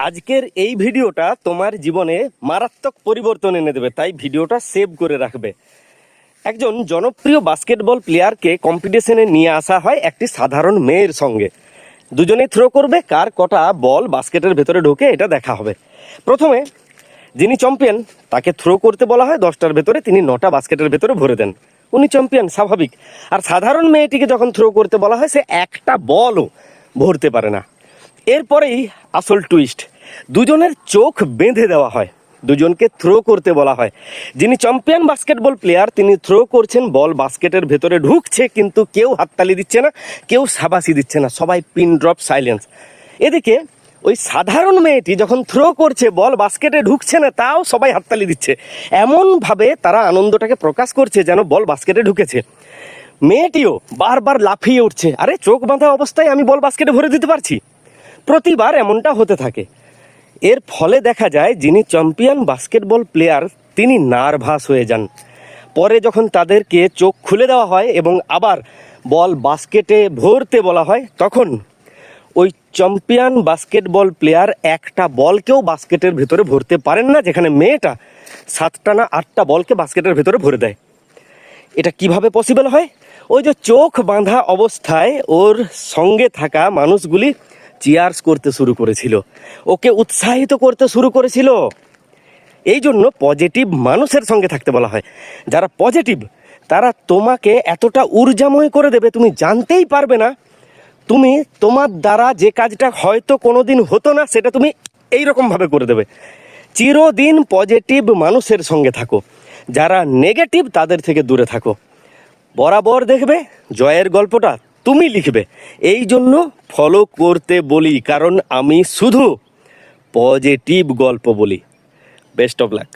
আজকের এই ভিডিওটা তোমার জীবনে মারাত্মক পরিবর্তন এনে দেবে, তাই ভিডিওটা সেভ করে রাখবে। একজন জনপ্রিয় বাস্কেটবল প্লেয়ারকে কম্পিটিশনে নিয়ে আসা হয় একটি সাধারণ মেয়ের সঙ্গে। দুজনেই থ্রো করবে, কার কটা বল বাস্কেটের ভেতরে ঢোকে এটা দেখা হবে। প্রথমে যিনি চ্যাম্পিয়ন তাকে থ্রো করতে বলা হয় 10টার ভেতরে, তিনি 9টা বাস্কেটের ভেতরে ভরে দেন, উনি চ্যাম্পিয়ন, স্বাভাবিক। আর সাধারণ মেয়েটিকে যখন থ্রো করতে বলা হয় সে একটা বলও ভরতে পারে না। এরপরেই আসল টুইস্ট, দুজনের চোখ বেঁধে দেওয়া হয়, দুজনকে থ্রো করতে বলা হয়। যিনি চ্যাম্পিয়ন বাস্কেটবল প্লেয়ার তিনি থ্রো করছেন, বল বাস্কেটের ভেতরে ঢুকছে, কিন্তু কেউ হাততালি দিচ্ছে না, কেউ শাবাশি দিচ্ছে না, সবাই পিন ড্রপ সাইলেন্স। এদিকে ওই সাধারণ মেয়েটি যখন থ্রো করছে, বল বাস্কেটে ঢুকছে না, তাও সবাই হাততালি দিচ্ছে। এমনভাবে তারা আনন্দটাকে প্রকাশ করছে যেন বল বাস্কেটে ঢুকেছে। মেয়েটিও বারবার লাফিয়ে উঠছে, আরে চোখ বাঁধা অবস্থায় আমি বল বাস্কেটে ভরে দিতে পারছি। প্রতিবার এমনটা হতে থাকে। এর ফলে দেখা যায় যিনি চ্যাম্পিয়ন বাস্কেটবল প্লেয়ার তিনি নার্ভাস হয়ে যান। পরে যখন তাদেরকে চোখ খুলে দেওয়া হয় এবং আবার বল বাস্কেটে ভরতে বলা হয়, তখন ওই চ্যাম্পিয়ন বাস্কেটবল প্লেয়ার একটা বলকেও বাস্কেটের ভেতরে ভরতে পারেন না, যেখানে মেয়েটা 7টা না 8টা বলকে বাস্কেটের ভেতরে ভরে দেয়। এটা কিভাবে পসিবল হয়? ওই যে চোখ বাঁধা অবস্থায় ওর সঙ্গে থাকা মানুষগুলি চিয়ার্স করতে শুরু করেছিল, ওকে উৎসাহিত করতে শুরু করেছিল। এই জন্য পজিটিভ মানুষের সঙ্গে থাকতে বলা হয়। যারা পজিটিভ তারা তোমাকে এতটা ঊর্জাময় করে দেবে, তুমি জানতেই পারবে না। তুমি তোমার দ্বারা যে কাজটা হয়তো কোনোদিন হতো না, সেটা তুমি এইরকমভাবে করে দেবে। চিরদিন পজিটিভ মানুষের সঙ্গে থাকো, যারা নেগেটিভ তাদের থেকে দূরে থাকো। বরাবর দেখবে জয়ের গল্পটা তুমি লিখবে। এই জন্য ফলো করতে বলি, কারণ আমি শুধু পজিটিভ গল্প বলি। Best of luck.